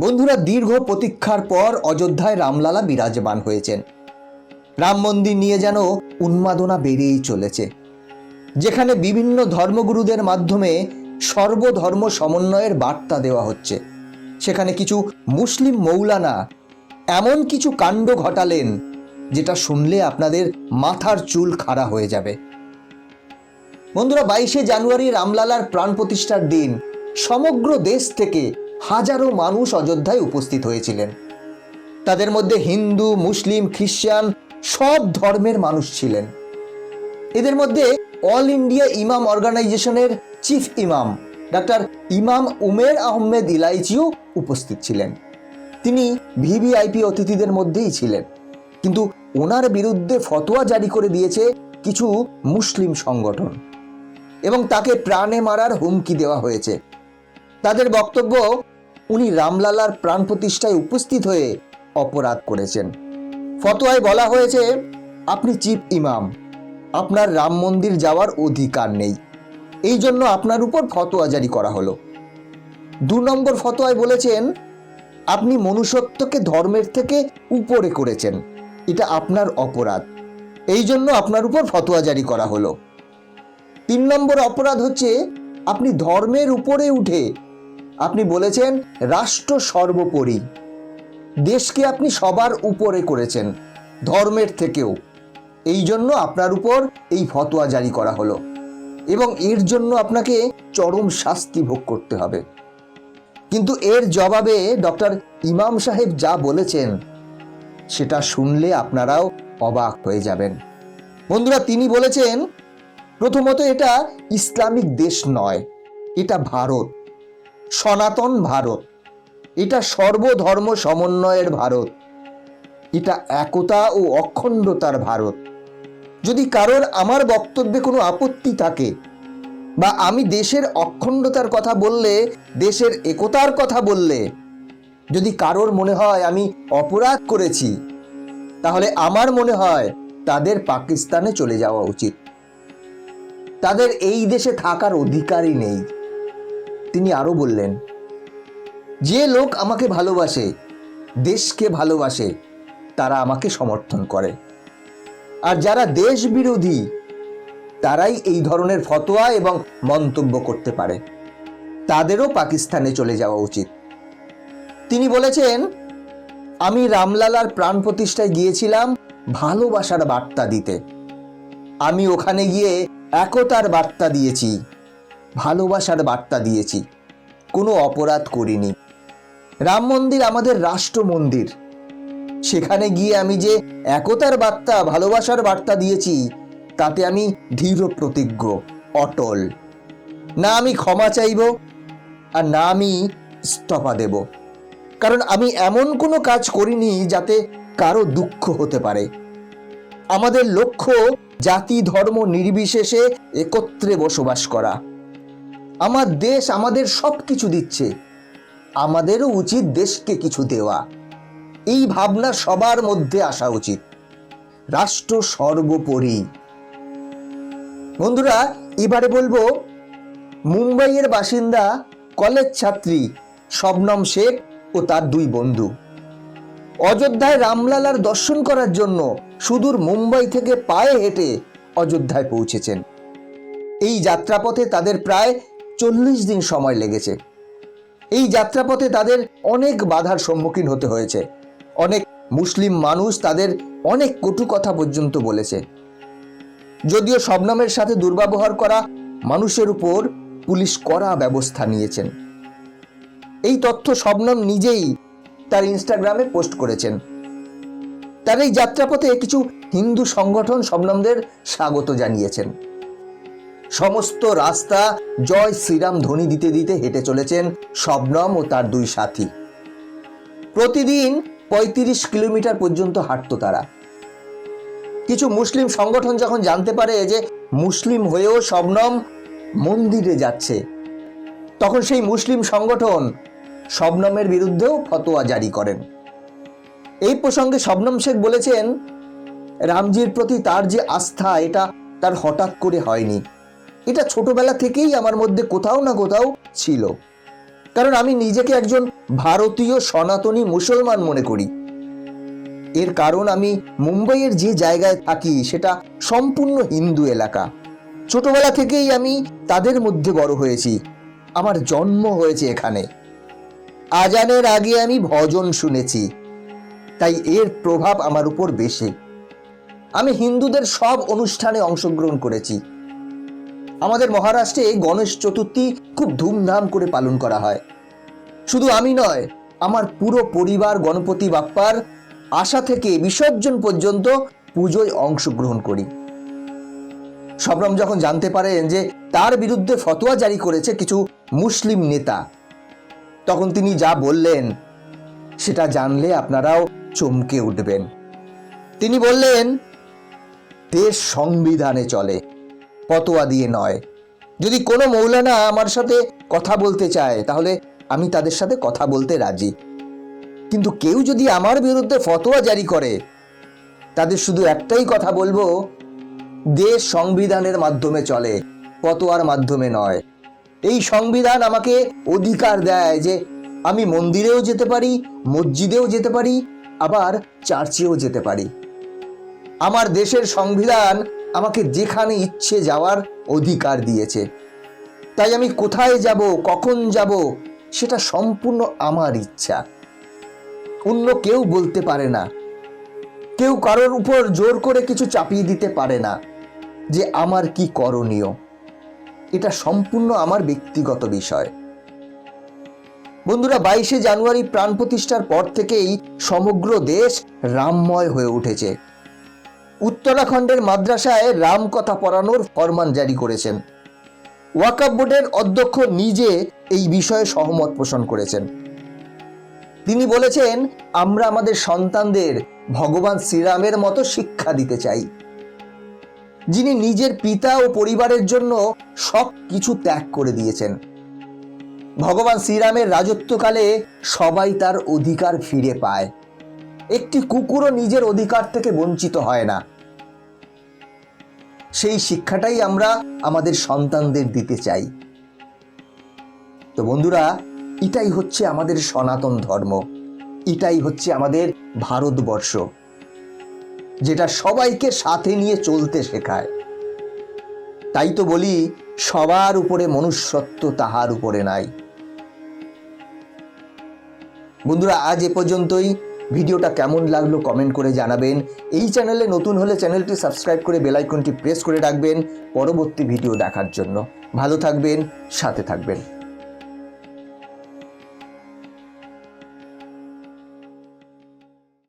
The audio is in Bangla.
বন্ধুরা, দীর্ঘ প্রতীক্ষার পর অযোধ্যায় রামলালা বিরাজমান হয়েছেন। রাম মন্দির নিয়ে যেন উন্মাদনা বেড়েই চলেছে, যেখানে বিভিন্ন ধর্মগুরুদের মাধ্যমে সর্বধর্ম সমন্বয়ের বার্তা দেওয়া হচ্ছে। সেখানে কিছু মুসলিম মৌলানা এমন কিছু কাণ্ড ঘটালেন যেটা শুনলে আপনাদের মাথার চুল খাড়া হয়ে যাবে। বন্ধুরা, 22শে জানুয়ারি রামলালার প্রাণ প্রতিষ্ঠার দিন সমগ্র দেশ থেকে হাজারো মানুষ অযোধ্যায় উপস্থিত হয়েছিলেন। তাদের মধ্যে হিন্দু, মুসলিম, খ্রিস্টান সব ধর্মের মানুষ ছিলেন। এদের মধ্যে অল ইন্ডিয়া ইমাম অর্গানাইজেশনের চিফ ইমাম ডাক্তার ইমাম উমের আহমেদ ইলাইচিও উপস্থিত ছিলেন। তিনি ভিভিআইপি অতিথিদের মধ্যেই ছিলেন, কিন্তু ওনার বিরুদ্ধে ফতোয়া জারি করে দিয়েছে কিছু মুসলিম সংগঠন এবং তাকে প্রাণে মারার হুমকি দেওয়া হয়েছে। তাদের বক্তব্য, উনি রামলালার প্রাণ প্রতিষ্ঠায় উপস্থিত হয়ে অপরাধ করেছেন। ফতোয়ায় বলা হয়েছে, আপনি চিফ ইমাম, আপনার রাম মন্দির যাওয়ার অধিকার নেই, এই জন্য আপনার উপর ফতোয়া জারি করা হলো। 2 নম্বর ফতোয়ায় বলেছেন, আপনি মনুষ্যত্বকে ধর্মের থেকে উপরে করেছেন, এটা আপনার অপরাধ, এই জন্য আপনার উপর ফতোয়া জারি করা হলো। 3 নম্বর অপরাধ হচ্ছে, আপনি ধর্মের উপরে উঠে আপনি বলেছেন রাষ্ট্র সর্বোপরি, দেশকে আপনি সবার উপরে করেছেন ধর্মের থেকেও, এই জন্য আপনার উপর এই ফতোয়া জারি করা হলো এবং এর জন্য আপনাকে চরম শাস্তি ভোগ করতে হবে। কিন্তু এর জবাবে ডক্টর ইমাম সাহেব যা বলেছেন সেটা শুনলে আপনারাও অবাক হয়ে যাবেন। বন্ধুরা, তিনি বলেছেন, প্রথমত এটা ইসলামিক দেশ নয়, এটা ভারত, সনাতন ভারত, এটা সর্বধর্ম সমন্বয়ের ভারত, এটা একতা ও অখণ্ডতার ভারত। যদি কারোর আমার বক্তব্যে কোনো আপত্তি থাকে বা আমি দেশের অখণ্ডতার কথা বললে, দেশের একতার কথা বললে যদি কারোর মনে হয় আমি অপরাধ করেছি, তাহলে আমার মনে হয় তাদের পাকিস্তানে চলে যাওয়া উচিত। তাদের এই দেশে থাকার অধিকারই নেই। তিনি আরো বললেন, যে লোক আমাকে ভালোবাসে, দেশকে ভালোবাসে, তারা আমাকে সমর্থন করে, আর যারা দেশ বিরোধী তারাই এই ধরনের ফতোয়া এবং মন্তব্য করতে পারে, তাদেরও পাকিস্তানে চলে যাওয়া উচিত। তিনি বলেছেন, আমি রামলালার প্রাণ প্রতিষ্ঠায় গিয়েছিলাম ভালোবাসার বার্তা দিতে, আমি ওখানে গিয়ে একতার বার্তা দিয়েছি, ভালোবাসার বার্তা দিয়েছি, কোনো অপরাধ করিনি। রাম মন্দির আমাদের রাষ্ট্র মন্দির, সেখানে গিয়ে আমি যে একতার বার্তা, ভালোবাসার বার্তা দিয়েছি, তাতে আমি দৃঢ় প্রতিজ্ঞ, অটল। না আমি ক্ষমা চাইব আর না আমি ইস্তফা দেব, কারণ আমি এমন কোনো কাজ করিনি যাতে কারো দুঃখ হতে পারে। আমাদের লক্ষ্য জাতি ধর্ম নির্বিশেষে একত্রে বসবাস করা। আমার দেশ আমাদের সব কিছু দিচ্ছে, আমাদেরও উচিত দেশকে কিছু দেওয়া। এই ভাবনা সবার মধ্যে আসা উচিত। রাষ্ট্র সর্বোপরি। বন্ধুরা, এবারে বলবো মুম্বাইয়ের বাসিন্দা কলেজ ছাত্রী শবনম শেখ ও তার 2 বন্ধু অযোধ্যায় রামলালার দর্শন করার জন্য সুদূর মুম্বাই থেকে পায়ে হেঁটে অযোধ্যায় পৌঁছেছেন। এই যাত্রাপথে তাদের প্রায় 40 দিন সময় লেগেছে। এই যাত্রাপথে তাদের অনেক বাধার সম্মুখীন হতে হয়েছে। অনেক মুসলিম মানুষ তাদের অনেক কটু কথা পর্যন্ত বলেছে। যদিও শবনমের সাথে দুর্ব্যবহার করা মানুষের উপর পুলিশ কড়া ব্যবস্থা নিয়েছেন। এই তথ্য শবনম নিজেই তার ইনস্টাগ্রামে পোস্ট করেছেন। তার এই যাত্রাপথে কিছু হিন্দু সংগঠন শবনমদের স্বাগত জানিয়েছেন। সমস্ত রাস্তা জয় শ্রীরাম ধ্বনি দিতে দিতে হেঁটে চলেছেন শবনম ও তার 2 সাথী। প্রতিদিন 35 কিলোমিটার পর্যন্ত হাঁটতো তারা। কিছু মুসলিম সংগঠন যখন জানতে পারে যে মুসলিম হয়েও শবনম মন্দিরে যাচ্ছে, তখন সেই মুসলিম সংগঠন শবনমের বিরুদ্ধেও ফতোয়া জারি করেন। এই প্রসঙ্গে শবনম শেখ বলেছেন, রামজির প্রতি তার যে আস্থা, এটা তার হঠাৎ করে হয়নি, এটা ছোটবেলা থেকেই আমার মধ্যে কোথাও না কোথাও ছিল। কারণ আমি নিজেকে একজন ভারতীয় সনাতনী মুসলমান মনে করি। এর কারণ আমি মুম্বাইয়ের যে জায়গায় থাকি সেটা সম্পূর্ণ হিন্দু এলাকা। ছোটবেলা থেকেই আমি তাদের মধ্যে বড় হয়েছি, আমার জন্ম হয়েছে এখানে। আজানের আগে আমি ভজন শুনেছি, তাই এর প্রভাব আমার উপর বেশি। আমি হিন্দুদের সব অনুষ্ঠানে অংশগ্রহণ করেছি। আমাদের মহারাষ্ট্রে গণেশ চতুর্থী খুব ধুমধাম করে পালন করা হয়। শুধু আমি নয়, আমার পুরো পরিবার গণপতি বাপ্পার আসা থেকে বিসর্জন পর্যন্ত পুজোয় অংশগ্রহণ করি। শবনম যখন জানতে পারেন যে তার বিরুদ্ধে ফতোয়া জারি করেছে কিছু মুসলিম নেতা, তখন তিনি যা বললেন সেটা জানলে আপনারাও চমকে উঠবেন। তিনি বললেন, দেশ সংবিধানে চলে, ফতোয়া দিয়ে নয়। যদি কোনো মৌলানা আমার সাথে কথা বলতে চায় তাহলে আমি তাদের সাথে কথা বলতে রাজি, কিন্তু কেউ যদি আমার বিরুদ্ধে ফতোয়া জারি করে তাদের শুধু একটাই কথা বলবো, দেশ সংবিধানের মাধ্যমে চলে, ফতোয়ার মাধ্যমে নয়। এই সংবিধান আমাকে অধিকার দেয় যে আমি মন্দিরেও যেতে পারি, মসজিদেও যেতে পারি, আবার চার্চেও যেতে পারি। আমার দেশের সংবিধান আমাকে যেখানে ইচ্ছে যাওয়ার অধিকার দিয়েছে। তাই আমি কোথায় যাব, কখন যাব, সেটা সম্পূর্ণ আমার ইচ্ছা। অন্য কেউ বলতে পারে না, কেউ কারোর উপর জোর করে কিছু চাপিয়ে দিতে পারে না যে আমার কি করণীয়। এটা সম্পূর্ণ আমার ব্যক্তিগত বিষয়। বন্ধুরা, 22শে জানুয়ারি প্রাণ প্রতিষ্ঠার পর থেকেই সমগ্র দেশ রামময় হয়ে উঠেছে। উত্তরাখণ্ডের মাদ্রাসায় রাম কথা পড়ানোর ফরমান জারি করেছেন। ওয়াকফ বোর্ডের অধ্যক্ষ নিজে এই বিষয়ে সহমত পোষণ করেছেন। তিনি বলেছেন, আমরা আমাদের সন্তানদের ভগবান শ্রীরামের মতো শিক্ষা দিতে চাই, যিনি নিজের পিতা ও পরিবারের জন্য সব কিছু ত্যাগ করে দিয়েছেন। ভগবান শ্রীরামের রাজত্বকালে সবাই তার অধিকার ফিরে পায়। একটি কুকুরও নিজের অধিকার থেকে বঞ্চিত হয় না। সেই শিক্ষাটাই আমরা আমাদের সন্তানদের দিতে চাই। তো বন্ধুরা, এটাই হচ্ছে আমাদের সনাতন ধর্ম, এটাই হচ্ছে আমাদের ভারতবর্ষ, যেটা সবাইকে সাথে নিয়ে চলতে শেখায়। তাই তো বলি, সবার উপরে মনুষ্যত্ব, তাহার উপরে নাই। বন্ধুরা, আজ এ পর্যন্তই। ভিডিওটা কেমন লাগলো কমেন্ট করে জানাবেন। এই চ্যানেলে নতুন হলে চ্যানেলটি সাবস্ক্রাইব করে বেল আইকনটি প্রেস করে রাখবেন পরবর্তী ভিডিও দেখার জন্য। ভালো থাকবেন, সাথে থাকবেন।